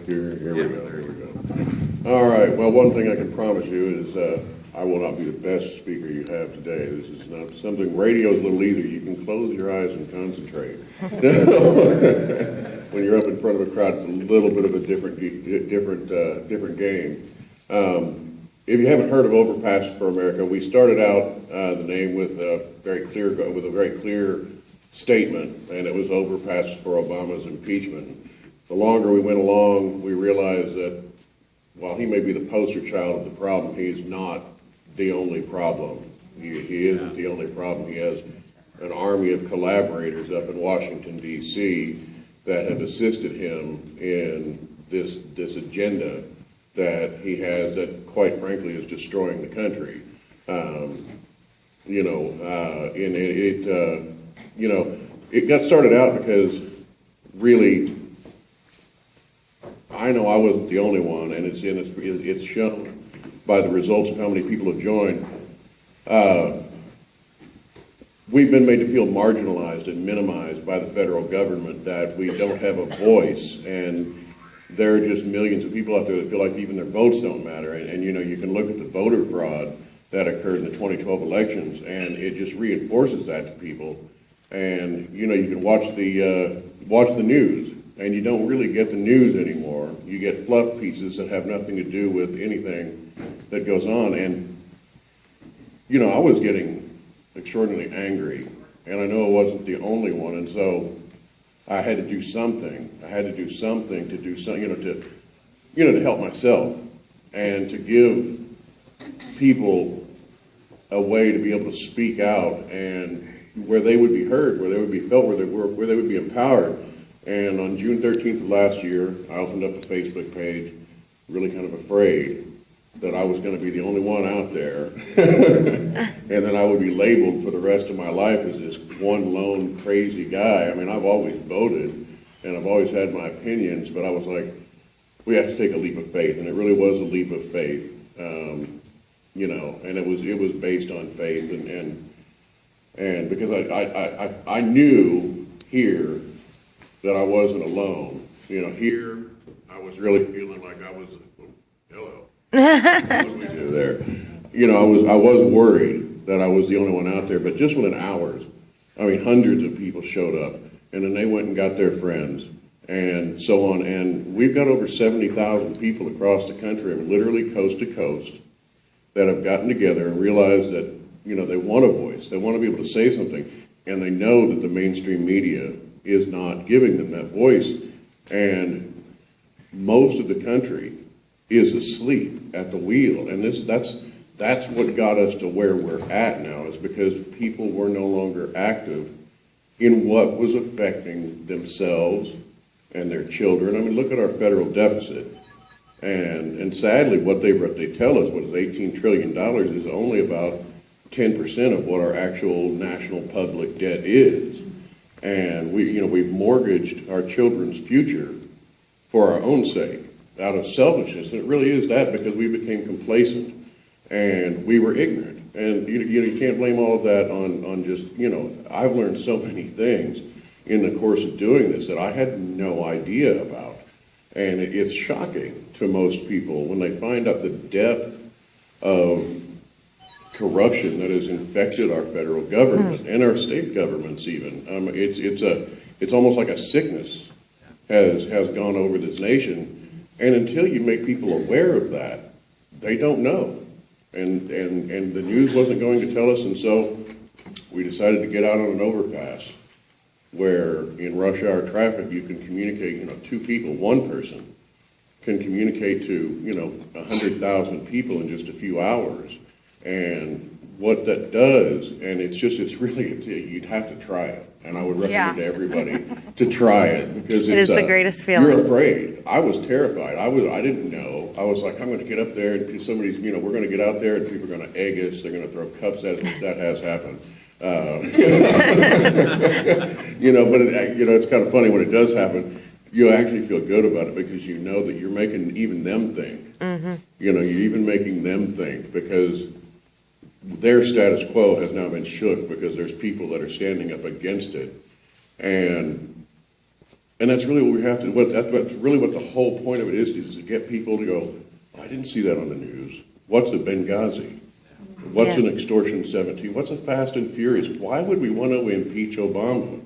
Here we go. All right, well, one thing I can promise you is I will not be the best speaker you have today. This is not something, radio's a little easier. You can close your eyes and concentrate. When you're up in front of a crowd, it's a little bit of a different game. If you haven't heard of Overpasses for America, we started out the name with a very clear statement, and it was Overpasses for Obama's impeachment. The longer we went along, we realized that while he may be the poster child of the problem, he is not the only problem. He isn't the only problem. He has an army of collaborators up in Washington, D.C. that have assisted him in this agenda that he has that, quite frankly, is destroying the country. It got started out because really, I know I wasn't the only one, and it's shown by the results of how many people have joined. We've been made to feel marginalized and minimized by the federal government, that we don't have a voice, and there are just millions of people out there that feel like even their votes don't matter. And you can look at the voter fraud that occurred in the 2012 elections, and it just reinforces that to people. And you can watch the news, and you don't really get the news anymore. You get fluff pieces that have nothing to do with anything that goes on. And I was getting extraordinarily angry, and I know I wasn't the only one, and so I had to do something. I had to do something to do something, to help myself and to give people a way to be able to speak out, and where they would be heard, where they would be felt, where they would be empowered. And on June 13th of last year, I opened up a Facebook page, really kind of afraid that I was going to be the only one out there, and then I would be labeled for the rest of my life as this one lone crazy guy. I mean, I've always voted, and I've always had my opinions, but I was like, we have to take a leap of faith, and it really was a leap of faith, and it was based on faith, and because I knew here that I wasn't alone. Here I was really feeling like I was, hello. What did we do there? I was worried that I was the only one out there, but just within hours, hundreds of people showed up, and then they went and got their friends, and so on, and we've got over 70,000 people across the country, literally coast to coast, that have gotten together and realized that, they want a voice, they want to be able to say something, and they know that the mainstream media is not giving them that voice, and most of the country is asleep at the wheel, and that's what got us to where we're at now, is because people were no longer active in what was affecting themselves and their children. Look at our federal deficit, and sadly, what they tell us, what is $18 trillion, is only about 10% of what our actual national public debt is. And we've mortgaged our children's future for our own sake, out of selfishness. And it really is that, because we became complacent and we were ignorant. And you can't blame all of that on just, I've learned so many things in the course of doing this that I had no idea about. And it's shocking to most people when they find out the depth of corruption that has infected our federal government and our state governments even. It's almost like a sickness has gone over this nation, and until you make people aware of that, they don't know. And the news wasn't going to tell us, and so we decided to get out on an overpass where in rush hour traffic you can communicate, two people, one person can communicate to, 100,000 people in just a few hours. And what that does, and you'd have to try it. And I would recommend to everybody to try it, because it is the greatest feeling. You're afraid. I was terrified. I didn't know. I was like, I'm going to get up there, and somebody's, we're going to get out there, and people are going to egg us. They're going to throw cups at us, which that has happened. But it's kind of funny when it does happen. You actually feel good about it, because you know that you're making even them think. Mm-hmm. You're even making them think, because their status quo has now been shook, because there's people that are standing up against it. And And that's really what we have to, that's really what the whole point of it is to get people to go, I didn't see that on the news. What's a Benghazi? What's an extortion 17? What's a Fast and Furious? Why would we want to impeach Obama?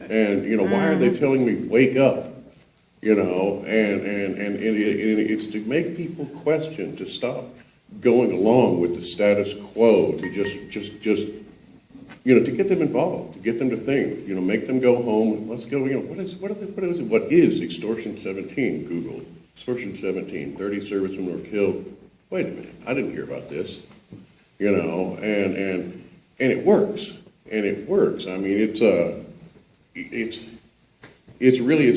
And, why are they telling me, wake up? And it's to make people question, to stop going along with the status quo, to just to get them involved, to get them to think, make them go home. Let's go, what is extortion 17? Google, extortion 17, 30 servicemen were killed. Wait a minute, I didn't hear about this. And it works, and it works. I mean, it's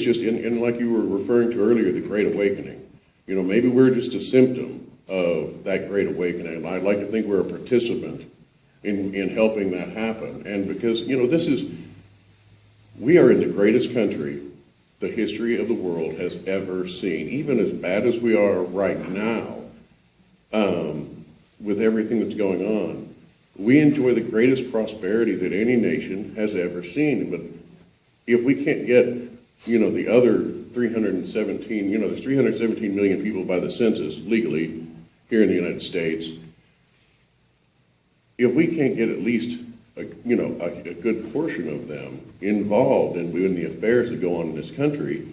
just, and like you were referring to earlier, the Great Awakening. Maybe we're just a symptom of that Great Awakening. I'd like to think we're a participant in helping that happen. And because, we are in the greatest country the history of the world has ever seen. Even as bad as we are right now, with everything that's going on, we enjoy the greatest prosperity that any nation has ever seen. But if we can't get, the other 317, there's 317 million people by the census legally here in the United States. If we can't get at least a good portion of them involved in the affairs that go on in this country,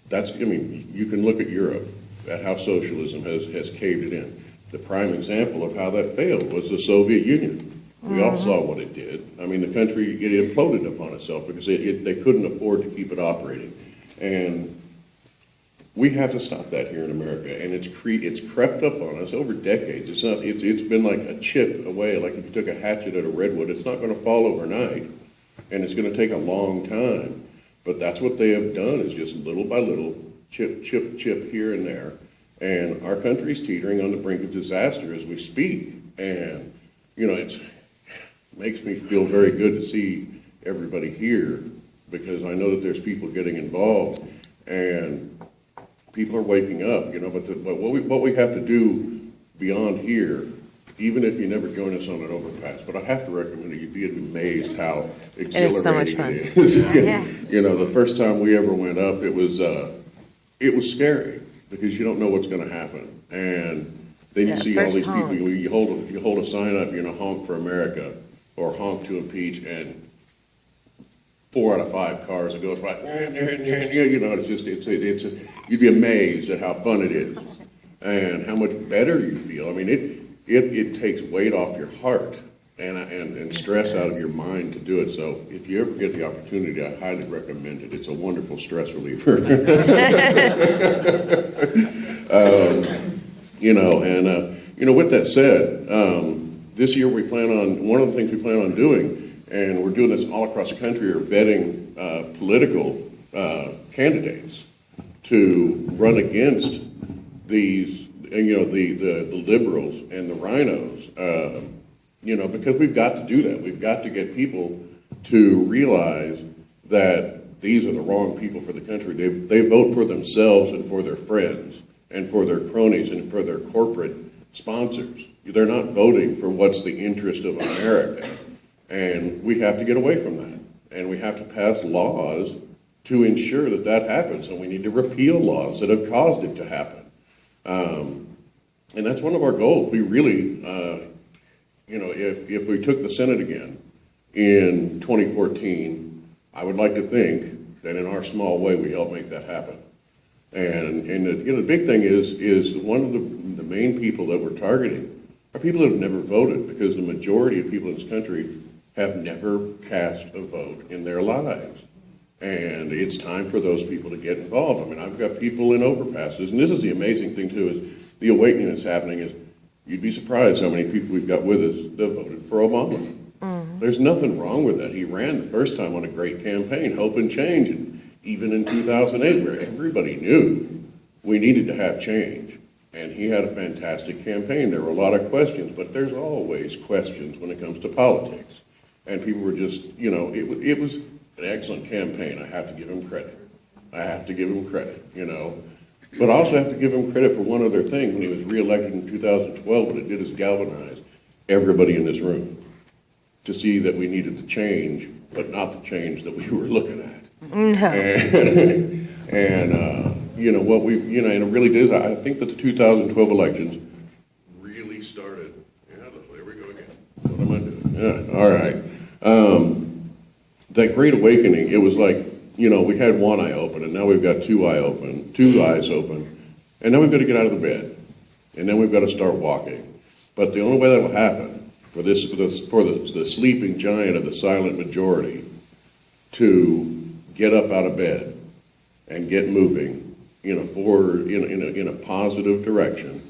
you can look at Europe, at how socialism has caved it in. The prime example of how that failed was the Soviet Union. We all saw what it did. I mean, the country, it imploded upon itself because they couldn't afford to keep it operating. And we have to stop that here in America. And it's crept up on us over decades. It's been like a chip away, like if you took a hatchet at a redwood. It's not going to fall overnight, and it's going to take a long time. But that's what they have done, is just little by little, chip here and there. And our country's teetering on the brink of disaster as we speak. And, it makes me feel very good to see everybody here, because I know that there's people getting involved and people are waking up, but what we have to do beyond here, even if you never join us on an overpass, but I have to recommend it. You'd be amazed how exhilarating it is. So much fun. It is. Yeah. The first time we ever went up, it was scary, because you don't know what's going to happen. And then you see all these people, you hold a sign up, honk for America, or honk to impeach, and 4 out of 5 cars, it goes right, you'd be amazed at how fun it is and how much better you feel. I mean, it takes weight off your heart and stress out of your mind to do it. So if you ever get the opportunity, I highly recommend it. It's a wonderful stress reliever. With that said, this year one of the things we plan on doing, and we're doing this all across the country, are vetting political candidates to run against these, the liberals and the rhinos, because we've got to do that. We've got to get people to realize that these are the wrong people for the country. They vote for themselves and for their friends and for their cronies and for their corporate sponsors. They're not voting for what's the interest of America. And we have to get away from that. And we have to pass laws to ensure that that happens. And we need to repeal laws that have caused it to happen. And that's one of our goals. We really, if we took the Senate again in 2014, I would like to think that in our small way we help make that happen. And the big thing is one of the main people that we're targeting are people that have never voted, because the majority of people in this country have never cast a vote in their lives. And it's time for those people to get involved. I mean, I've got people in overpasses, and this is the amazing thing too, is the awakening that's happening is, you'd be surprised how many people we've got with us that voted for Obama. Mm-hmm. There's nothing wrong with that. He ran the first time on a great campaign, Hope and Change, and even in 2008, where everybody knew we needed to have change. And he had a fantastic campaign. There were a lot of questions, but there's always questions when it comes to politics. And people were just, it was an excellent campaign. I have to give him credit. But I also have to give him credit for one other thing. When he was reelected in 2012, what it did is galvanize everybody in this room to see that we needed to change but not the change that we were looking at. No. You know, what we, you know, and it really does, I think that the 2012 elections really started, yeah, there we go again. What am I doing? Yeah, all right. That Great Awakening, it was like, you know, we had one eye open, and now we've got two eyes open, and now we've got to get out of the bed, and then we've got to start walking. But the only way that will happen for the sleeping giant of the silent majority to get up out of bed and get moving, you know, forward in a positive direction,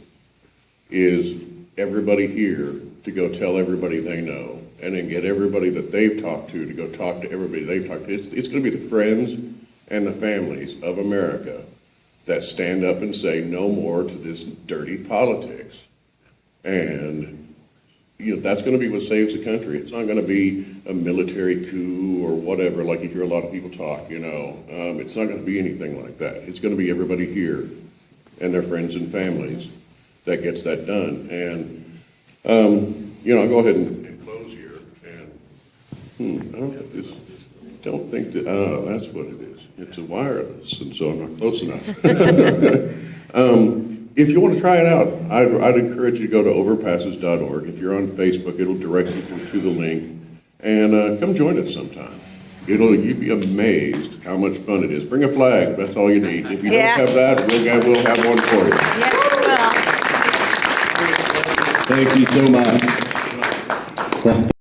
is everybody here to go tell everybody they know, and then get everybody that they've talked to go talk to everybody they've talked to. It's going to be the friends and the families of America that stand up and say no more to this dirty politics. And, you know, that's going to be what saves the country. It's not going to be a military coup or whatever, like you hear a lot of people talk, you know. It's not going to be anything like that. It's going to be everybody here and their friends and families that gets that done. And, you know, I'll go ahead and close here. And I don't think that, that's what it is. It's a wireless, and so I'm not close enough. If you want to try it out, I'd encourage you to go to overpasses.org. If you're on Facebook, it'll direct you to the link. And come join us sometime. You'd be amazed how much fun it is. Bring a flag, that's all you need. If you don't have that, we'll have one for you. Yes, we will. Thank you so much.